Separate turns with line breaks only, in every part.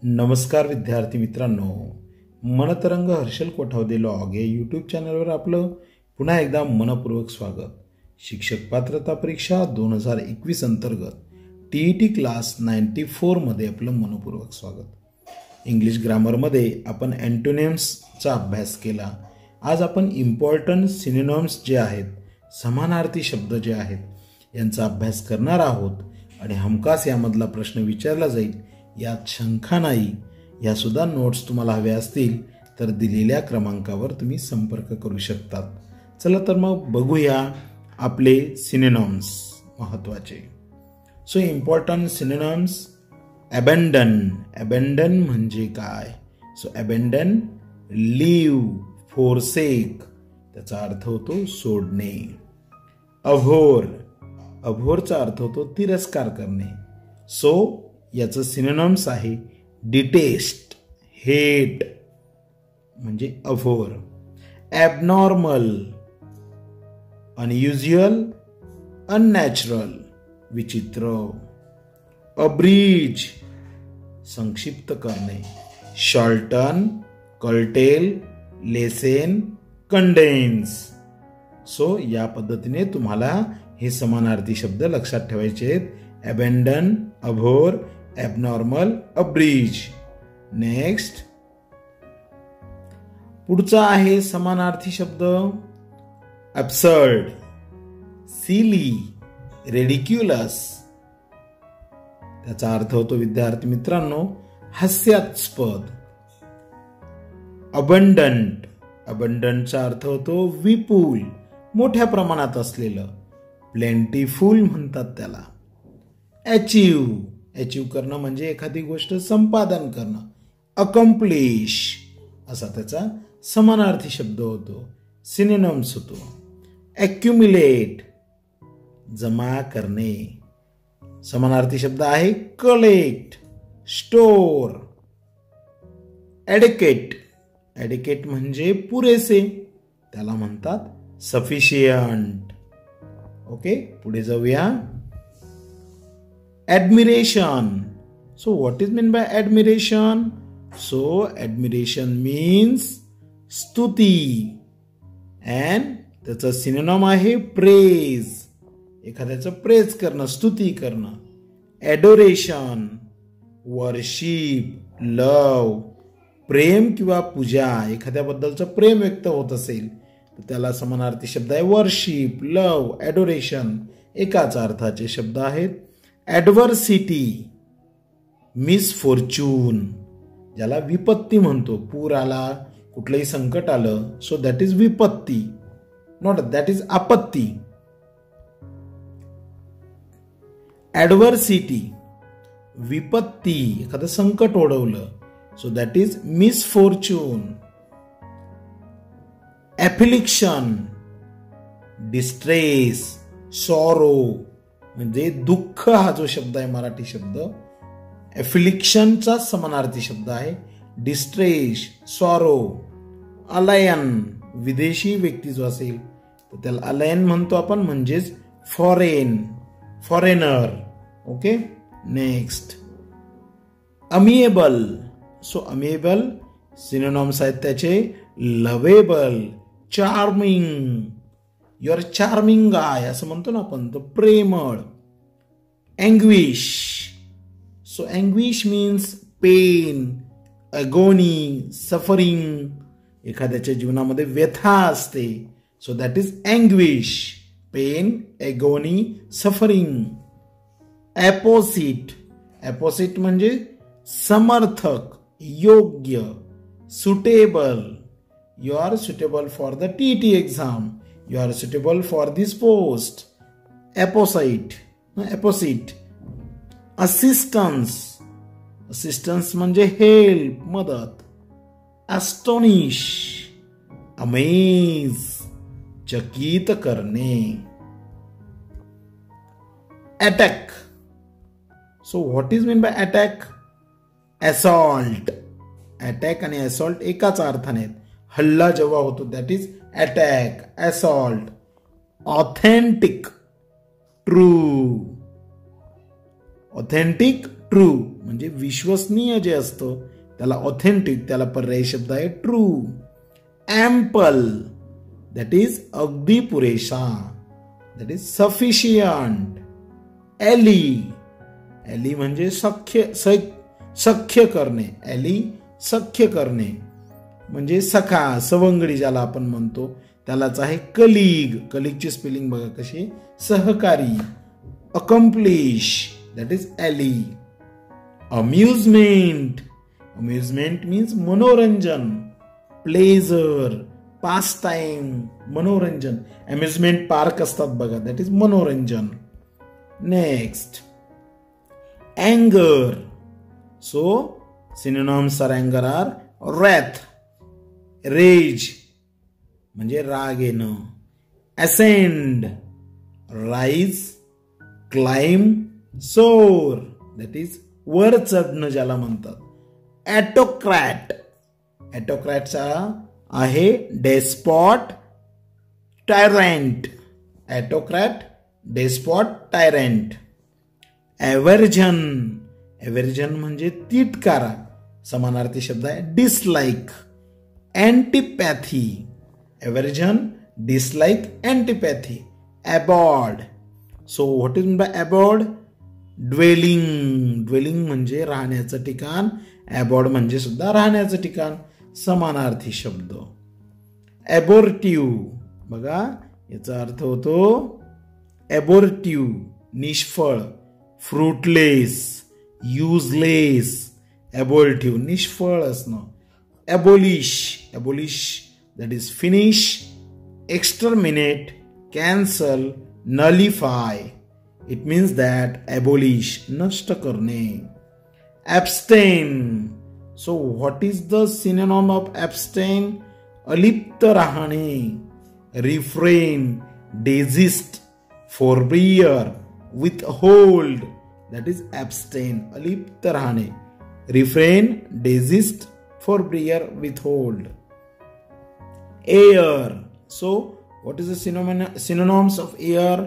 नमस्कार विद्यार्थी मित्रांनो, मनतरंग हर्षल कोठावदे लॉग या यूट्यूब चॅनलवर आपलं पुन्हा एकदा मनपूर्वक स्वागत. शिक्षक पात्रता परीक्षा 2021 अंतर्गत TET क्लास 94 मध्ये आपलं मनपूर्वक स्वागत. इंग्लिश ग्रामरमध्ये आपण अँटोनिम्सचा अभ्यास केला. आज आपण इम्पॉर्टंट सिनोनिम्स जे आहेत, समानार्थी शब्द जे आहेत यांचा अभ्यास करणार आहोत आणि हमखास यामधला प्रश्न विचारला जाईल. यात शंका नाही. या सुद्धा नोट्स तुम्हाला हव्या असतील तर दिलेल्या क्रमांकावर तुम्ही संपर्क करू शकतात. चला तर मग बघूया आपले सिनोनिम्स महत्वाचे. So important synonyms. Abandon. Abandon म्हणजे काय? सो अबॅन्डन, लीव, फोरसेक त्याचा अर्थ होतो सोडणे. अव्होर. अव्होरचा अर्थ होतो तिरस्कार करणे. सो याचं सिनोनिम्स आहे डिटेस्ट, हेट म्हणजे अव्होर. ॲबनॉर्मल, अनयुज्युअल, अननॅचरल विचित्र. अब्रीज संक्षिप्त करणे. Shorten, curtail, lessen, condense. So या पद्धतीने तुम्हाला हे समानार्थी शब्द लक्षात ठेवायचे आहेत. अबॅन्डन, अव्होर, ॲबनॉर्मल, अब्रीज. नेक्स्ट पुढचा आहे समानार्थी शब्द ॲब्सर्ड, सिली, रेडिक्युलस. त्याचा अर्थ होतो विद्यार्थी मित्रांनो हास्यास्पद. अबंडंट. अबंडंटचा अर्थ होतो विपुल, मोठ्या प्रमाणात असलेलं. प्लेंटीफुल म्हणतात त्याला. अचीव. अचीव करणं म्हणजे एखादी गोष्ट संपादन करणं. अकम्प्लिश असा त्याचा समानार्थी शब्द होतो, सिनोनिम्स होतो. ॲक्युम्युलेट जमा करणे. समानार्थी शब्द आहे कलेक्ट, स्टोर. ॲडिक्वेट. ॲडिक्वेट म्हणजे पुरेसे, त्याला म्हणतात सफिशियंट. ओके, पुढे जाऊया. Admiration. So what is meant by admiration? So admiration means स्तुती and त्याचा सिनोनिम आहे praise. एखाद्याचं प्रेज करणं, स्तुती करणं. Adoration, worship, love. प्रेम किंवा पूजा, एखाद्याबद्दलचं प्रेम व्यक्त होत असेल तर त्याला समानार्थी शब्द आहे वर्शिप, लव, एडोरेशन. एकाच अर्थाचे शब्द आहेत. ॲडव्हर्सिटी, मिसफॉर्च्यून ज्याला विपत्ती म्हणतो. पूर आला, कुठलंही संकट आलं, सो दॅट इज विपत्ती, नॉट दॅट इज आपत्ती. ॲडव्हर्सिटी विपत्ती, एखादं संकट ओढवलं, so that is misfortune. Affliction, distress, sorrow म्हणजे दुःख. हा जो शब्द आहे मराठी शब्द ॲफिलिक्शनचा समानार्थी शब्द आहे. Distress, sorrow. अलायन विदेशी व्यक्ती जो असेल तर त्याला अलायन म्हणतो आपण, म्हणजेच foreign, foreigner. Okay, next amiable. So amiable synonyms आहेत त्याचे lovable, charming. Your charming guy असं म्हणतो ना आपण, तर प्रेमळ. Anguish. So anguish means pain, agony, suffering. एखाद्याच्या जीवनामध्ये व्यथा असते, so that is anguish. Pain, agony, suffering. Apposite. Apposite म्हणजे समर्थक, योग्य, suitable. You are suitable for the TET exam. You are suitable for this post. Apposite. Apposite. Assistance. Assistance म्हणजे help, मदत. Astonish. Amaze. चकित करणे. Attack. So what is meant by attack? Assault. Attack आणि assault एकाच अर्थाने. हल्ला जेव्हा होतो that is attack, assault. Authentic, true. Authentic, true म्हणजे विश्वसनीय जे असतं त्याला ऑथेंटिक, त्याला पर्यायी शब्द आहे ट्रू. ॲम्पल दॅट इज अगदी पुरेसा, दॅट इज सफिशियंट. एली, एली म्हणजे सख्य करणे. एली सख्य करणे म्हणजे सखा, सवंगडी ज्याला आपण म्हणतो त्यालाच आहे कलीग. कलीगची स्पेलिंग बघा कशी, सहकारी. अकम्प्लिश दॅट इज एली. अम्युजमेंट, अम्युजमेंट मीन्स मनोरंजन. प्लेजर, पास टाइम, मनोरंजन. अम्युजमेंट पार्क असतात बघा, दॅट इज मनोरंजन. Next anger. So synonyms for anger are wrath, rage म्हणजे राग येणं. ascend, rise, climb, soar that is वर चढणं ज्याला म्हणतात. autocrat, autocratचा आहे despot, tyrant. autocrat, despot, tyrant. Aversion, aversion म्हणजे तिटकारा, समानार्थी शब्द आहे dislike. Antipathy, aversion, dislike, antipathy. Abode, so what is by abode? Dwelling, dwelling म्हणजे राहण्याचं ठिकाण, अबॉर्ड म्हणजे सुद्धा राहण्याचं ठिकाण, समानार्थी शब्द. एबोर्टिव्ह, बघा याचा अर्थ होतो एबोर्टिव्ह, निष्फळ. फ्रुटलेस, युजलेस, एबोर्टिव्ह निष्फळ असणं. Abolish, abolish that is finish, exterminate, cancel, nullify. It means that abolish नष्ट करणे. Abstain, so what is the synonym of abstain? अलिप्त राहणे. Refrain, desist, forbear, withhold that is abstain, अलिप्त राहणे. refrain, desist, forbear, withhold. air, so what is the synonyms of air?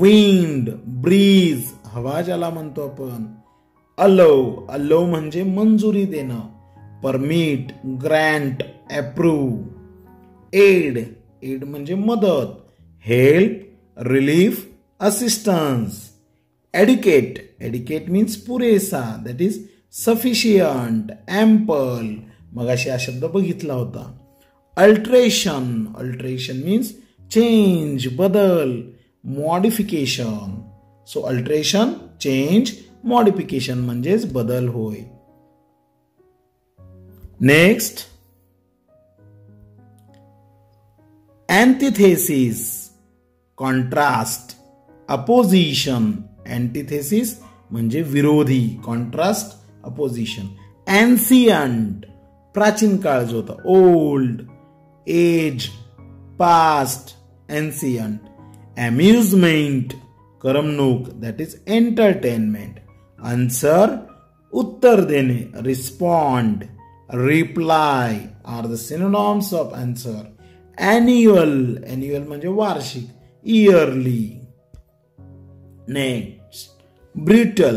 wind, breeze, हवा ज्याला म्हणतो आपण. allow, allow म्हणजे मंजुरी देणं. permit, grant, approve. aid, aid म्हणजे मदत. help, relief, assistance. Educate, educate means पुरेसा, that is sufficient, ample. मगाशी हा शब्द बघितला होता. Alteration, alteration means change, बदल. Modification, so alteration, change, modification म्हणजेच बदल होय. Next, antithesis, contrast. Opposition, antithesis म्हणजे विरोधी, कॉन्ट्रास्ट, अपोजिशन. एन्सियंट, प्राचीन काळ जो होता. Old, age, past, ancient. Amusement, करमणूक, दॅट इज एंटरटेनमेंट. आन्सर, उत्तर देणे. Respond, reply are the synonyms of answer. Annual, annual म्हणजे वार्षिक. Yearly. Next, brutal.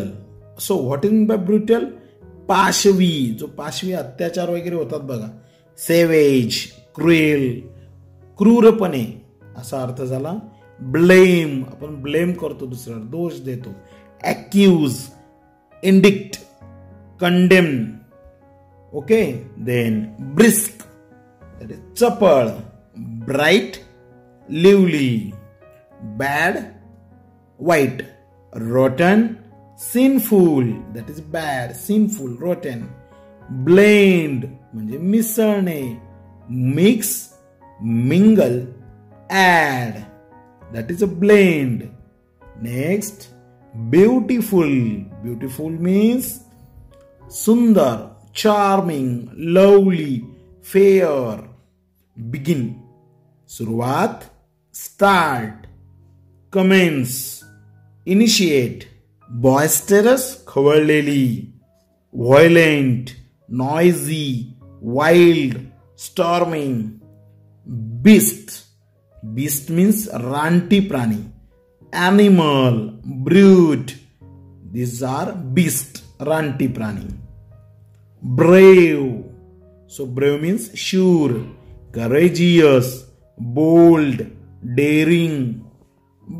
So what is by brutal? पाशवी, जो पाशवी अत्याचार वगैरे होतात बघा. सेवेज, क्रुएल, क्रूरपणे असा अर्थ झाला. ब्लेम, आपण ब्लेम करतो, दुसऱ्यावर दोष देतो. Accuse, indict, condemn. Okay, then brisk, चपळ. Bright, lively. बॅड, वाईट. rotten, sinful, that is bad, sinful, rotten. blend म्हणजे मिसळणे. mix, mingle, add, that is a blend. next, beautiful. beautiful means सुंदर, charming, lovely, fair. begin सुरुवात, start. commence initiate. Boisterous खवळलेली. Violent, noisy, wild, storming. Beast, beast means रानटी प्राणी. Animal, brute, this are beast रानटी प्राणी. Brave, so brave means sure, courageous, bold, daring.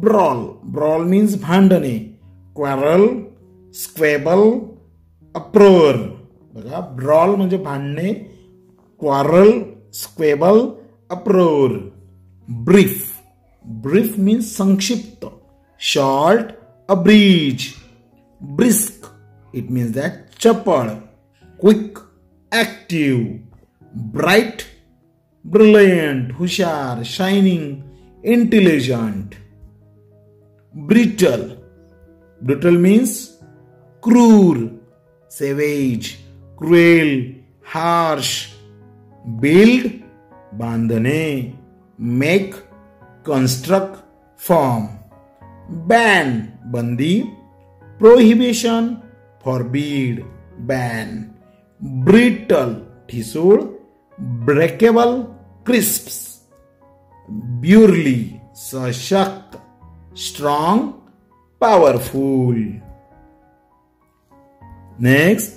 Brawl, brawl means भांडणे. quarrel, squabble, uproar. बघा, brawl म्हणजे भांडणे, quarrel, squabble, uproar. Brief, brief means संक्षिप्त, short, abridge. Brisk, it means that चपळ, quick, active. Bright, brilliant, हुशार, shining, intelligent. Brittle, brittle means cruel, savage, cruel, harsh. Build, बांधणे. Make, construct, form. Ban, बंदी. Prohibition, forbid, ban. Brittle, ठिसूळ. Breakable, crisps. Burly, सशक्त. Strong, powerful. Next,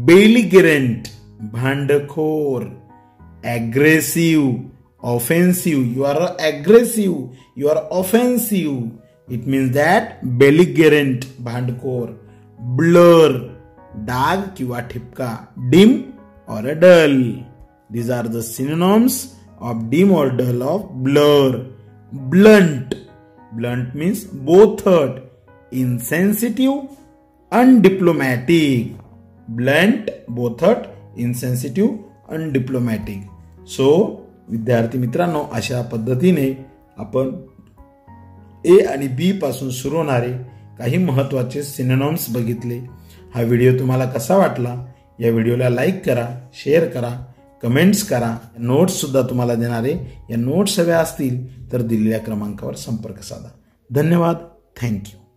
belligerent, भांडखोर. Aggressive, offensive. You are aggressive, you are offensive. It means that belligerent, भांडखोर. Blur, डाग किंवा ठिपका. Dim or a dull. These are the synonyms of dim or dull of blur. Blunt, blunt means bothert, insensitive, undiplomatic. Blunt, bothert, insensitive, undiplomatic. So विद्यार्थी मित्रांनो, अशा पद्धतीने आपण ए आणि बी पासून सुरू होणारे काही महत्वाचे सिनोनिम्स बघितले. हा व्हिडिओ तुम्हाला कसा वाटला? या व्हिडिओला लाईक करा, शेअर करा, कमेंट्स करा. नोट्स सुद्धा तुम्हाला देणारे. या नोट्स हव्या असतील तर दिलेल्या क्रमांकावर संपर्क साधा. धन्यवाद. थँक्यू.